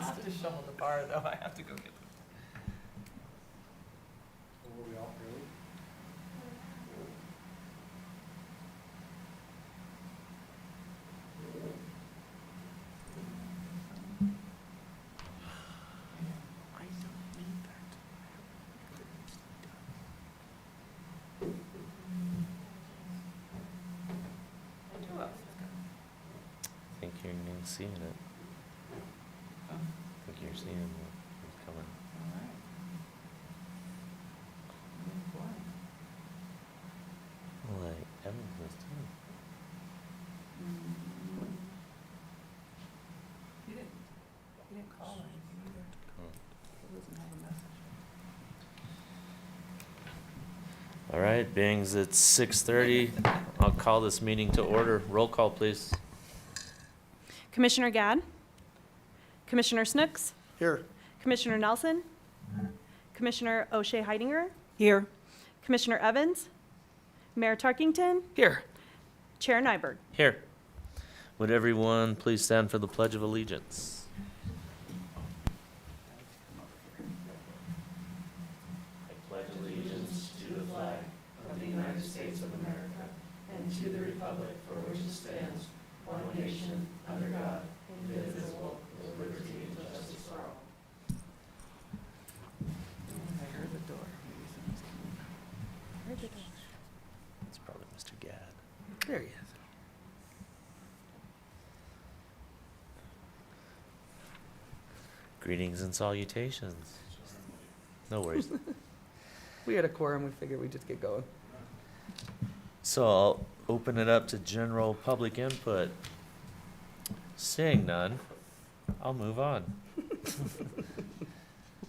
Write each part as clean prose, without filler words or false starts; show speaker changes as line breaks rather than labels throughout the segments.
have to shovel the bar, though. I have to go get them.
Were we all early?
I don't need that. Who else is coming?
I think you're seeing it.
Oh,
I think you're seeing what's coming.
all right. Boy.
Well, like Evans was too.
He didn't call or anything either.
Oh.
He doesn't have a message.
All right, Bings, it's 6:30. I'll call this meeting to order. Roll call, please.
Commissioner Gadd, Commissioner Snooks,
Here.
Commissioner Nelson, Commissioner O'Shea Heidinger,
Here.
Commissioner Evans, Mayor Tarkington,
Here.
Chair Nyberg.
Here. Would everyone please stand for the Pledge of Allegiance? I pledge allegiance to the flag
Of the United States of America and to the republic for which it stands, one nation, under God, indivisible, with liberty and justice for all. I heard the door. Maybe someone's coming.
It's probably Mr. Gadd.
There he is.
Greetings and salutations. No worries.
We had a quorum. We figured we'd just get going.
So I'll open it up to general public input. Seeing none, I'll move on.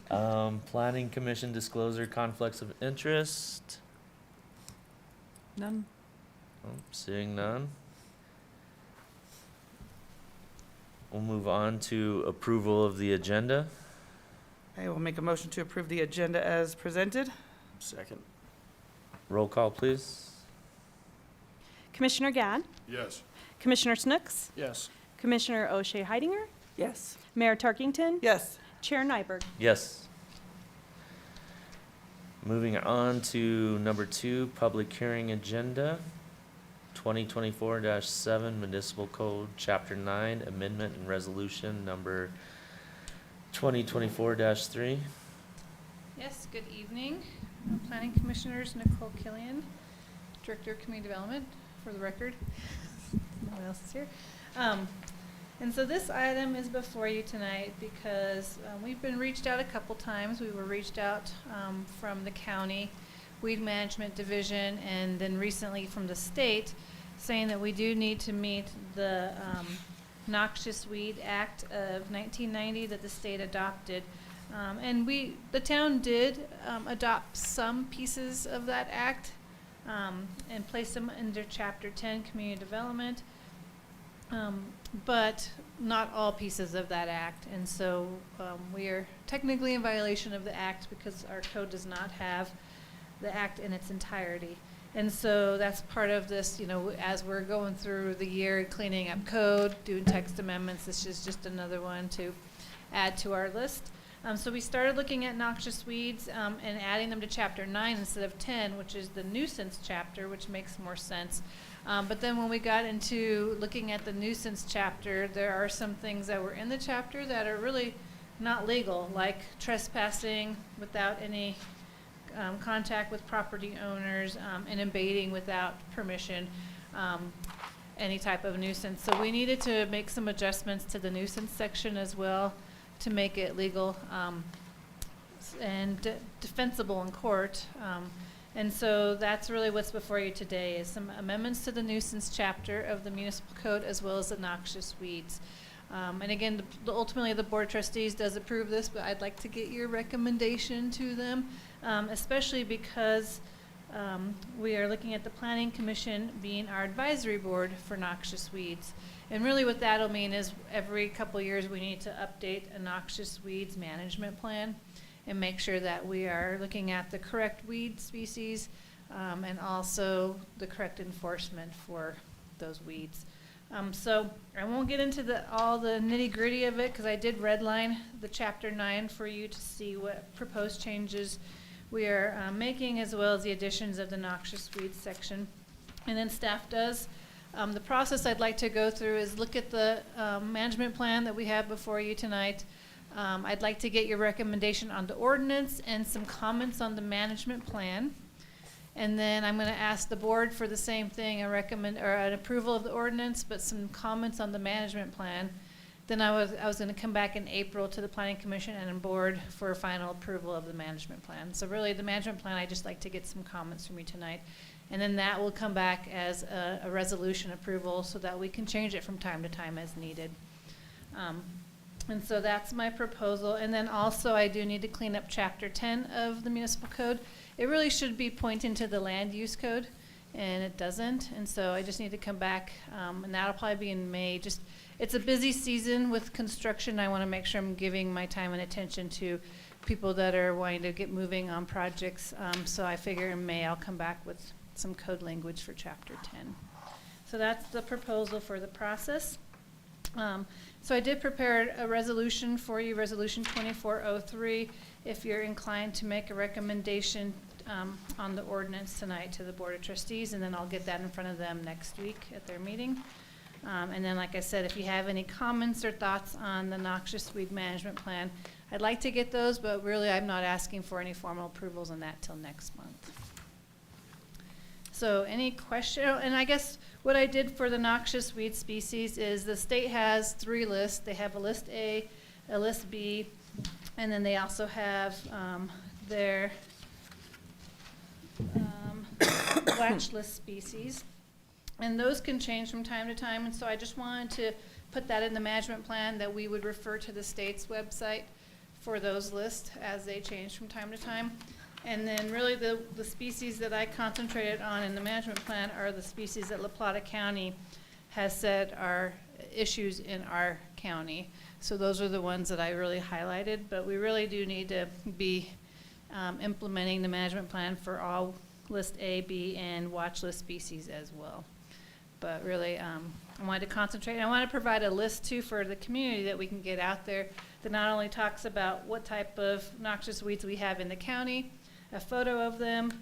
Planning Commission disclosure conflicts of interest.
None.
Seeing none. We'll move on to approval of the agenda.
I will make a motion to approve the agenda as presented.
Second.
Roll call, please.
Commissioner Gadd,
Yes.
Commissioner Snooks,
Yes.
Commissioner O'Shea Heidinger,
Yes.
Mayor Tarkington,
Yes.
Chair Nyberg.
Yes. Moving on to number 2, public hearing agenda. 2024-7 Municipal Code, Chapter 9, Amendment and Resolution number 2024-3.
Yes, good evening. Planning Commissioners Nicole Killian, Director of Community Development, for the record. No one else is here. And so this item is before you tonight because we've been reached out a couple times. We were reached out from the county Weed Management Division and then recently from the state saying that we do need to meet the Noxious Weed Act of 1990 that the state adopted. And the town did adopt some pieces of that act and place them under Chapter 10, Community Development, but not all pieces of that act. And so we are technically in violation of the act because our code does not have the act in its entirety. And so that's part of this, as we're going through the year, cleaning up code, doing text amendments, this is just another one to add to our list. So we started looking at noxious weeds and adding them to Chapter 9 instead of 10, which is the nuisance chapter, which makes more sense. But then when we got into looking at the nuisance chapter, there are some things that were in the chapter that are really not legal, like trespassing without any contact with property owners and invading without permission, any type of nuisance. So we needed to make some adjustments to the nuisance section as well to make it legal and defensible in court. And so that's really what's before you today is some amendments to the nuisance chapter of the municipal code as well as the noxious weeds. And again, ultimately the Board of Trustees does approve this, but I'd like to get your recommendation to them, especially because we are looking at the Planning Commission being our advisory board for noxious weeds. And really what that'll mean is every couple years we need to update a noxious weeds management plan and make sure that we are looking at the correct weed species and also the correct enforcement for those weeds. So I won't get into all the nitty gritty of it because I did redline the chapter 9 for you to see what proposed changes we are making, as well as the additions of the noxious weeds section. And then staff does. The process I'd like to go through is look at the management plan that we have before you tonight. I'd like to get your recommendation on the ordinance and some comments on the management plan. And then I'm going to ask the board for the same thing, an approval of the ordinance, but some comments on the management plan. Then I was going to come back in April to the Planning Commission and the board for a final approval of the management plan. So really, the management plan, I'd just like to get some comments from you tonight. And then that will come back as a resolution approval so that we can change it from time to time as needed. And so that's my proposal. And then also I do need to clean up chapter 10 of the municipal code. It really should be pointing to the land use code, and it doesn't. And so I just need to come back, and that'll probably be in May. It's a busy season with construction. I want to make sure I'm giving my time and attention to people that are wanting to get moving on projects. So I figure in May I'll come back with some code language for chapter 10. So that's the proposal for the process. So I did prepare a resolution for you, Resolution 2403, if you're inclined to make a recommendation on the ordinance tonight to the Board of Trustees, and then I'll get that in front of them next week at their meeting. And then, like I said, if you have any comments or thoughts on the noxious weed management plan, I'd like to get those, but really I'm not asking for any formal approvals on that till next month. So any question, and I guess what I did for the noxious weed species is the state has 3 lists. They have a list A, a list B, and then they also have their watch list species. And those can change from time to time, and so I just wanted to put that in the management plan that we would refer to the state's website for those lists as they change from time to time. And then really the species that I concentrated on in the management plan are the species that La Plata County has said are issues in our county. So those are the ones that I really highlighted, but we really do need to be implementing the management plan for all list A, B, and watch list species as well. But really, I wanted to concentrate. And I want to provide a list too for the community that we can get out there that not only talks about what type of noxious weeds we have in the county, a photo of them,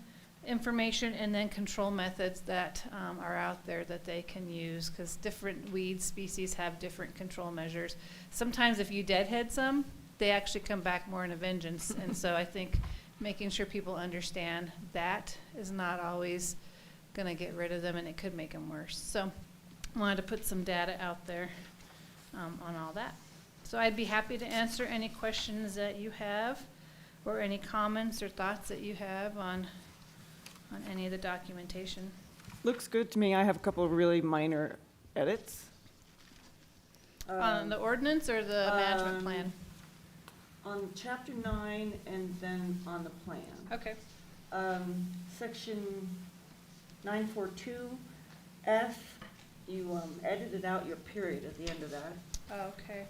information, and then control methods that are out there that they can use, because different weed species have different control measures. Sometimes if you deadhead some, they actually come back more in a vengeance. And so I think making sure people understand that is not always going to get rid of them, and it could make them worse. So I wanted to put some data out there on all that. So I'd be happy to answer any questions that you have, or any comments or thoughts that you have on any of the documentation.
Looks good to me. I have a couple of really minor edits.
On the ordinance or the management plan?
On chapter 9 and then on the plan.
Okay.
Section 942F, you edited out your period at the end of that.
Okay,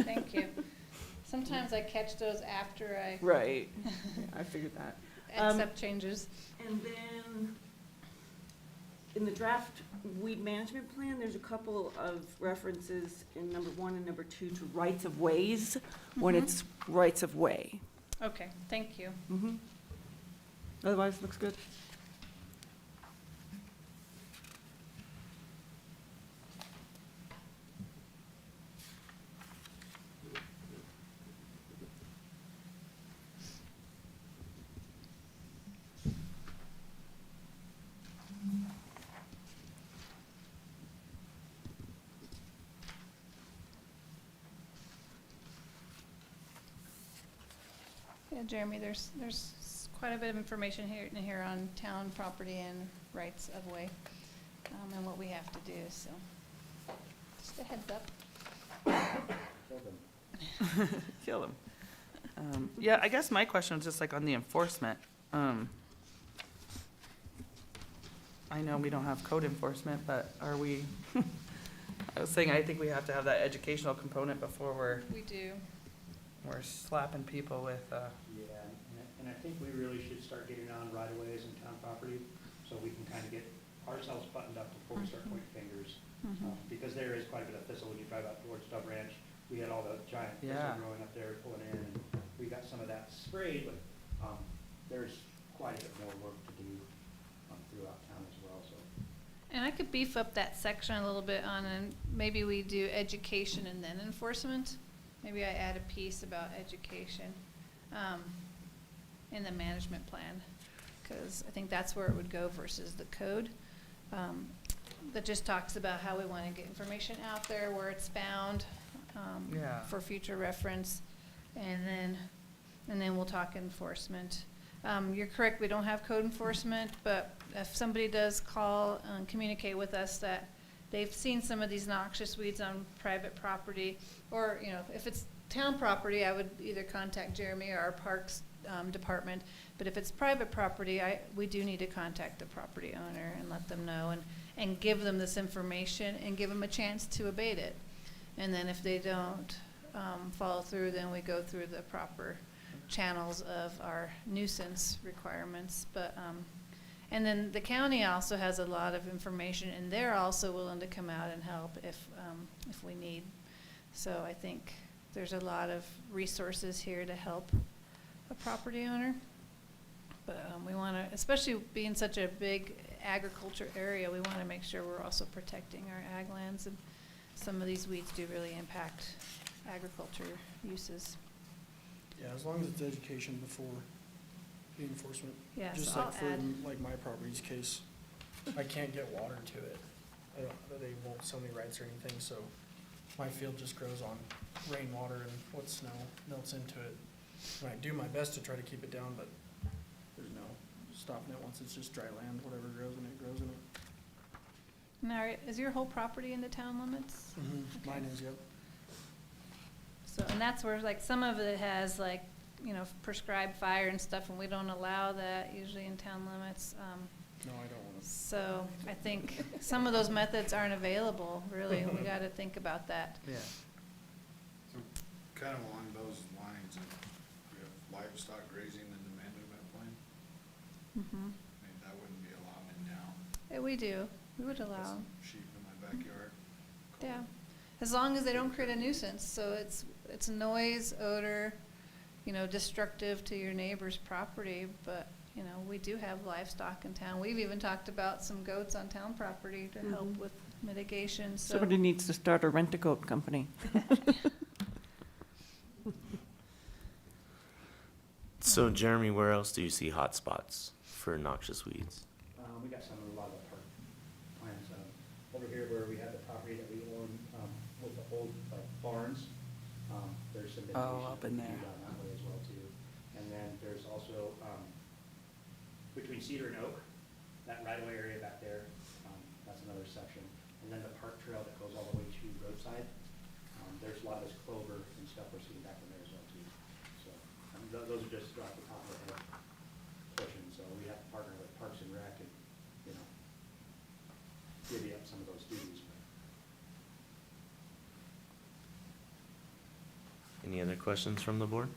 thank you. Sometimes I catch those after I
Right. I figured that.
accept changes.
And then in the draft weed management plan, there's a couple of references in number 1 and number 2 to rights of ways when it's rights of way.
Okay, thank you.
Otherwise, looks good.
Yeah, Jeremy, there's quite a bit of information here on town property and rights of way, and what we have to do, so just a heads up.
Kill them.
Yeah, I guess my question was just like on the enforcement. I know we don't have code enforcement, but are we, I was saying, I think we have to have that educational component before
We do.
we're slapping people with,
Yeah, and I think we really should start getting on right-of-ways and town property, so we can kind of get ourselves buttoned up before we start pointing fingers. Because there is quite a bit of thistle when you drive out towards Dove Ranch. We had all the giant thistle
Yeah.
growing up there pulling in, and we got some of that sprayed, but, there's quite a bit more work to do, throughout town as well, so.
And I could beef up that section a little bit on, and maybe we do education and then enforcement. Maybe I add a piece about education, in the management plan, because I think that's where it would go versus the code. That just talks about how we want to get information out there, where it's found,
Yeah.
for future reference, and then we'll talk enforcement. You're correct, we don't have code enforcement, but if somebody does call and communicate with us that they've seen some of these noxious weeds on private property, or, you know, if it's town property, I would either contact Jeremy or our Parks Department. But if it's private property, we do need to contact the property owner and let them know, and give them this information and give them a chance to abate it. And then if they don't follow through, then we go through the proper channels of our nuisance requirements. But and then the county also has a lot of information, and they're also willing to come out and help if we need. So I think there's a lot of resources here to help a property owner. But we want to, especially being such a big agriculture area, we want to make sure we're also protecting our ag lands, and some of these weeds do really impact agriculture uses.
Yeah, as long as it's education before the enforcement.
Yeah,
Just
so I'll
like for
add,
like my property's case, I can't get water to it. They won't sell me rights or anything, so my field just grows on rainwater and what snow melts into it. And I do my best to try to keep it down, but there's no stopping it once it's just dry land, whatever grows in it, grows in it.
now, is your whole property in the town limits? Okay.
Mine is, yep.
So, and that's where, like, some of it has, like, you know, prescribed fire and stuff, and we don't allow that usually in town limits.
No, I don't want to.
So I think some of those methods aren't available, really. We got to think about that.
Yeah.
So kind of along those lines, we have livestock grazing in the management plan.
Mm-hmm.
I mean, that wouldn't be allowed in now.
We do. We would
Got
allow.
some sheep in my backyard.
Yeah, as long as they don't create a nuisance. So it's noise, odor, you know, destructive to your neighbor's property. But, you know, we do have livestock in town. We've even talked about some goats on town property to help with mitigation, so.
Somebody needs to start a rent-a-goat company.
So Jeremy, where else do you see hot spots for noxious weeds?
We got some of a lot of the park plans, over here where we have the property that we own, with the old, like, barns. There's some mitigation
up
that
in
we do
there.
down that way as well too. And then there's also, between Cedar and Oak, that right-of-way area back there, that's another section. And then the park trail that goes all the way to roadside, there's a lot of this clover and stuff we're seeing back in there as well too. So, those are just off the top of the head portions, so we have to partner with Parks and Rec and, you know, divvy up some of those duties.
Any other questions from the board?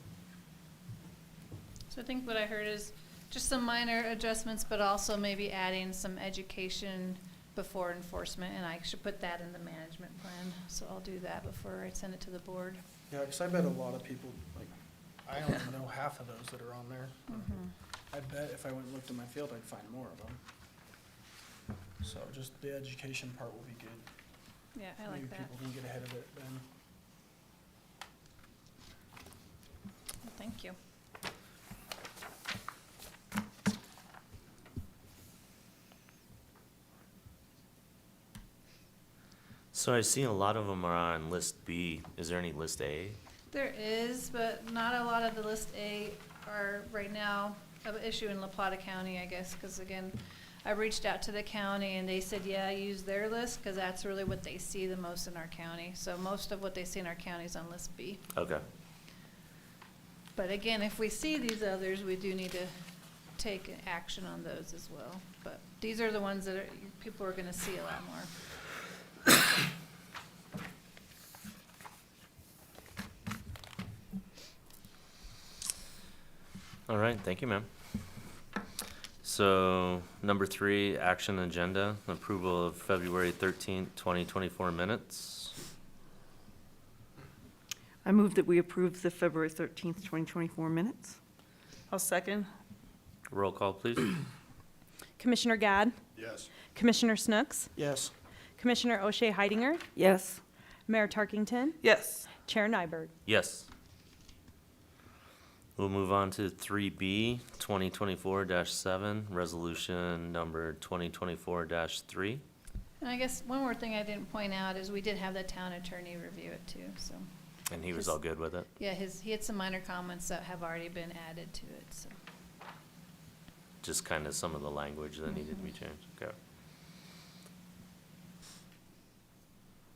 So I think what I heard is just some minor adjustments, but also maybe adding some education before enforcement, and I should put that in the management plan. So I'll do that before I send it to the board.
Yeah, because I bet a lot of people, like, I don't even know half of those that are on there. I bet if I went and looked in my field, I'd find more of them. So just the education part will be good.
Yeah, I like
Maybe
that.
people can get ahead of it then.
Well, thank you.
So I see a lot of them are on list B. Is there any list A?
There is, but not a lot of the list A are right now of issue in La Plata County, I guess, because again, I reached out to the county and they said, yeah, use their list, because that's really what they see the most in our county. So most of what they see in our county is on list B.
Okay.
But again, if we see these others, we do need to take action on those as well. But these are the ones that people are gonna see a lot more.
All right, thank you, ma'am. So, number 3, action agenda, approval of February 13th, 2024 minutes.
I move that we approve the February 13th, 2024 minutes.
I'll second.
Roll call, please.
Commissioner Gad,
Yes.
Commissioner Snooks,
Yes.
Commissioner O'Shea Heidinger,
Yes.
Mayor Tarkington,
Yes.
Chair Nyberg.
Yes. We'll move on to 3B, 2024-7, resolution number 2024-3.
And I guess one more thing I didn't point out is we did have the town attorney review it too, so.
And he was all good with it?
Yeah, he had some minor comments that have already been added to it, so.
Just kind of some of the language that needed to be changed, okay.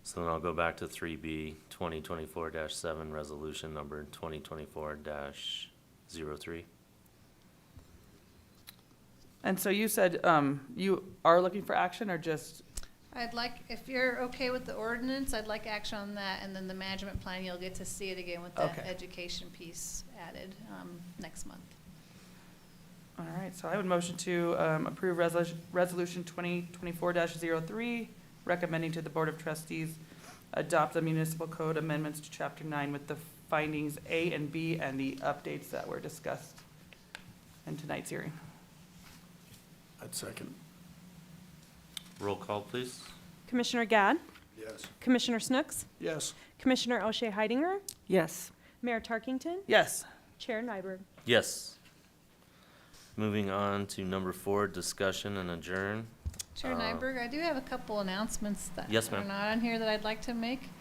So then I'll go back to 3B, 2024-7, resolution number 2024-03.
And so you said, you are looking for action or just,
I'd like, if you're okay with the ordinance, I'd like action on that, and then the management plan, you'll get to see it again with that
Okay.
education piece added, next month.
all right, so I would motion to approve resolution 2024-03, recommending to the Board of Trustees adopt the municipal code amendments to Chapter 9 with the findings A and B and the updates that were discussed in tonight's hearing.
I'd second.
Roll call, please.
Commissioner Gad,
Yes.
Commissioner Snooks,
Yes.
Commissioner O'Shea Heidinger,
Yes.
Mayor Tarkington,
Yes.
Chair Nyberg.
Yes. Moving on to number 4, discussion and adjourn.
Chair Nyberg, I do have a couple announcements that
Yes,
are
ma'am.
not on here that I'd like to make.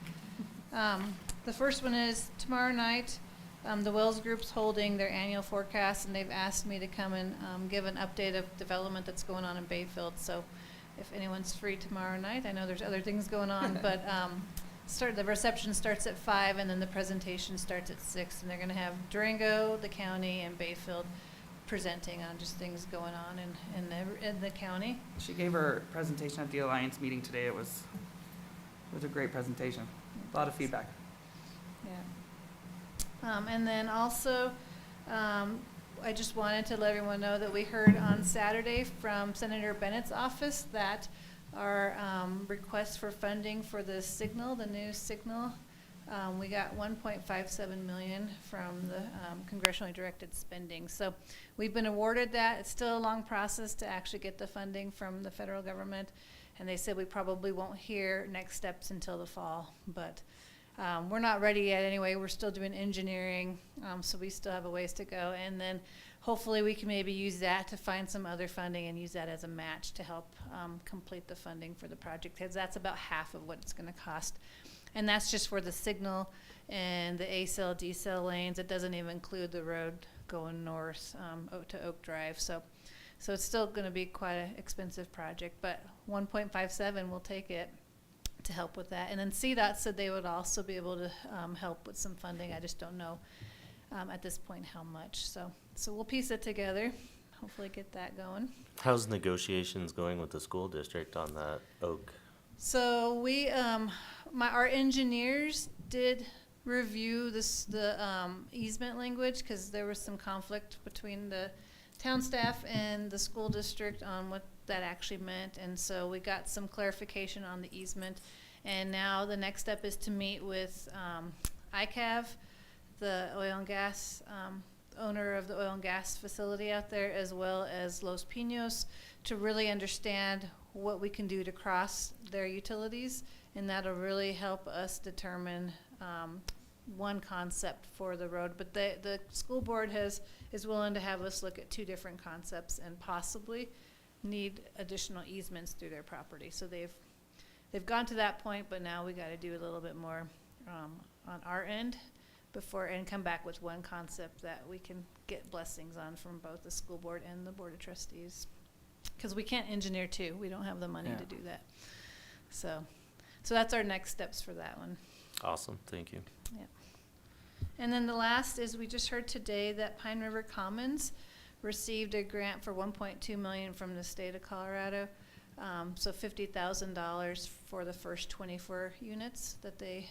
The first one is tomorrow night, the Wells Group's holding their annual forecast, and they've asked me to come and give an update of development that's going on in Bayfield. So if anyone's free tomorrow night, I know there's other things going on, but the reception starts at 5, and then the presentation starts at 6, and they're going to have Durango, the county, and Bayfield presenting on just things going on in the county.
She gave her presentation at the Alliance meeting today. It was a great presentation. A lot of feedback.
Yeah. And then also, I just wanted to let everyone know that we heard on Saturday from Senator Bennett's office that our request for funding for the signal, the new signal, we got 1.57 million from the congressionally directed spending. So we've been awarded that. It's still a long process to actually get the funding from the federal government. And they said we probably won't hear next steps until the fall. But we're not ready yet anyway. We're still doing engineering, so we still have a ways to go. And then hopefully we can maybe use that to find some other funding and use that as a match to help complete the funding for the project, because that's about half of what it's going to cost. And that's just for the signal and the A-cell, D-cell lanes. It doesn't even include the road going north to Oak Drive. So it's still going to be quite an expensive project, but 1.57, we'll take it to help with that. And then CDOT said they would also be able to help with some funding. I just don't know at this point how much. So we'll piece it together, hopefully get that going.
How's negotiations going with the school district on that Oak?
So we, our engineers did review the easement language, because there was some conflict between the town staff and the school district on what that actually meant. And so we got some clarification on the easement. And now the next step is to meet with ICAV, the oil and gas, owner of the oil and gas facility out there, as well as Los Pinos, to really understand what we can do to cross their utilities. And that'll really help us determine one concept for the road. But the school board is willing to have us look at 2 different concepts and possibly need additional easements through their property. So they've gone to that point, but now we got to do a little bit more on our end and come back with one concept that we can get blessings on from both the school board and the board of trustees. Because we can't engineer 2. We don't have the money to do that. So that's our next steps for that one.
Awesome, thank you.
Yep. And then the last is, we just heard today that Pine River Commons received a grant for $1.2 million from the state of Colorado. So $50,000 for the first 24 units that they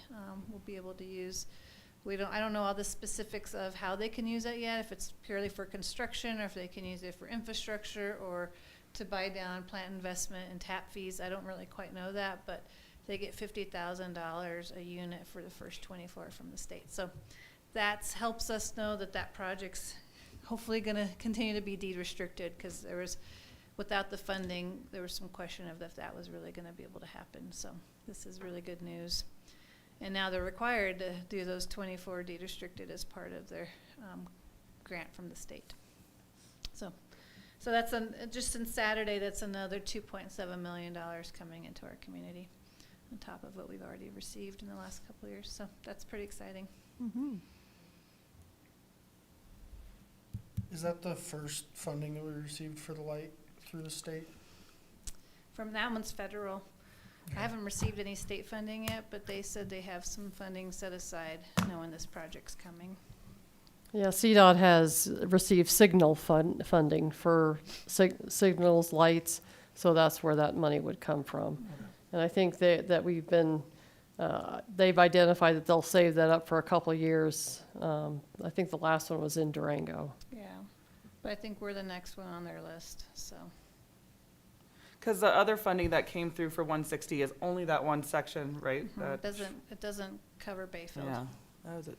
will be able to use. I don't know all the specifics of how they can use that yet, if it's purely for construction, or if they can use it for infrastructure, or to buy down plant investment and tap fees. I don't really quite know that, but they get $50,000 a unit for the first 24 from the state. So that helps us know that that project's hopefully gonna continue to be deed restricted, because there was, without the funding, there was some question of if that was really gonna be able to happen. So this is really good news. And now they're required to do those 24 deed restricted as part of their grant from the state. So that's just since Saturday, that's another $2.7 million coming into our community on top of what we've already received in the last couple of years. So that's pretty exciting.
Is that the first funding that we received for the light through the state?
From that one's federal. I haven't received any state funding yet, but they said they have some funding set aside knowing this project's coming.
Yeah, CDOT has received signal funding for signals, lights, so that's where that money would come from. And I think that we've been, they've identified that they'll save that up for a couple of years. I think the last one was in Durango.
Yeah, but I think we're the next one on their list, so.
Because the other funding that came through for 160 is only that one section, right?
It doesn't cover Bayfield.
Yeah, that was it.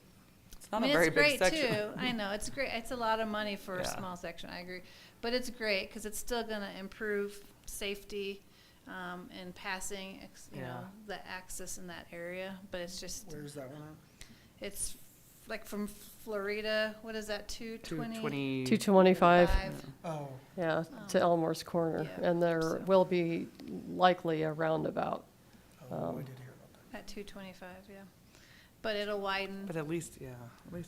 It's
I
not
mean,
a very
it's
big
great
section.
too. I know, it's great. It's a lot of money for a
Yeah.
small section, I agree. But it's great because it's still gonna improve safety, and passing, you know,
Yeah.
the access in that area. But it's just,
Where's that one at?
it's like from Florida, what is that, 220?
220.
225,
Oh,
yeah, to Elmore's Corner.
Yeah,
And there
so-
will be likely a roundabout.
I did hear about that.
At 225, yeah. But it'll widen.
But at least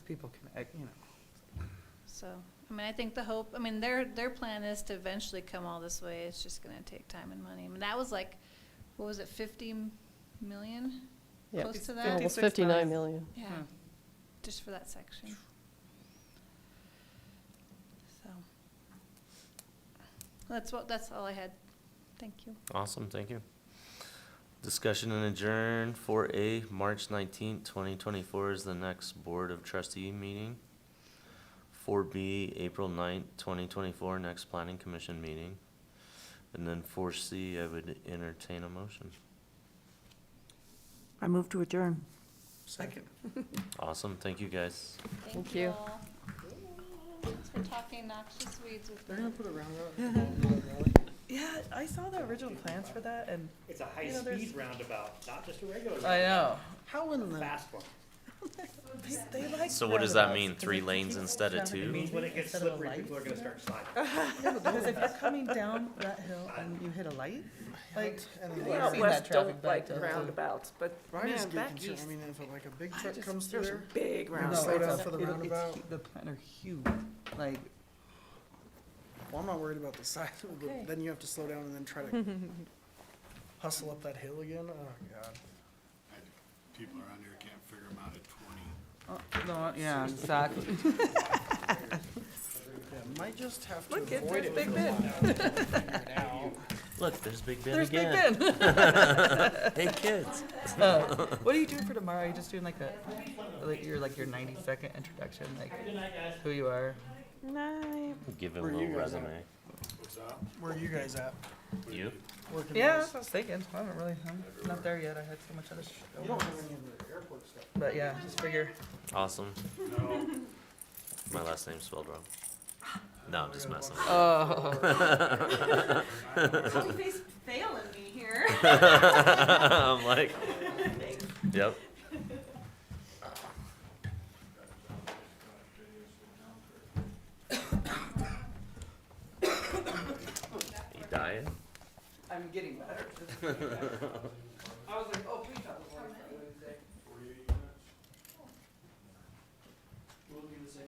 people can, you know.
So, I mean, I think the hope, I mean, their plan is to eventually come all this way. It's just gonna take time and money. I mean, that was like, what was it, 50 million?
Yeah,
Close to that?
almost
56
59
million.
million.
Yeah,
Hmm.
just for that section. So, that's all I had. Thank you.
Awesome, thank you. Discussion and adjourn. 4A, March 19th, 2024 is the next Board of Trustee meeting. 4B, April 9th, 2024, next Planning Commission meeting. And then 4C, I would entertain a motion.
I move to adjourn.
Second.
Awesome, thank you guys.
Thank you.
all. Thanks for talking noxious weeds with
They're
me.
gonna put a roundabout.
Yeah, I saw the original plans for that, and
It's a
You know, there's-
high-speed roundabout, not just a regular roundabout.
I know.
How in
A
the?
fast one.
They like.
So what does that
roundabouts,
mean,
'cause
3
if you
lanes
keep
instead of
traffic
2?
It means when it gets
instead of a
slippery,
light.
people are gonna start sliding.
Because if you're coming down that hill and you hit a light, like,
And
I've
then
Yeah,
like,
seen that traffic backed up.
roundabouts, but
I just
man,
get
back
concerned,
east,
I mean, if like a big
I
truck
just-
comes through
there's
there.
big
No,
roundabouts.
slow down
it's-
for the
it's
roundabout.
the plan are huge, like,
Well, I'm not worried about the size, but
Okay.
then you have to slow down and then try to hustle up that hill again. Oh, God.
People around here can't figure them out at 20.
no, yeah, exactly.
Yeah, might just have to
Look,
avoid
there's
it
Big
for a
Ben.
while. Figure it out.
Look, there's Big Ben
There's Big
again.
Ben.
Hey, kids.
What are you doing for tomorrow? Are you just doing like your 90-second introduction, like who you are?
Give him a
Where
little
you guys at?
resume.
What's up?
Where are you guys at?
You?
Working
Yeah,
on
that's what I was thinking. I don't really, I'm not there yet. I had so much other shit
You
going
don't
on.
have any of the airport stuff.
But yeah, just figure.
Awesome.
No,
My last name's spelled wrong. No, I'm just messing.
Oh.
Somebody's failing me here.
I'm like, yep. You dying?
I'm getting better. I was like, oh, please tell me.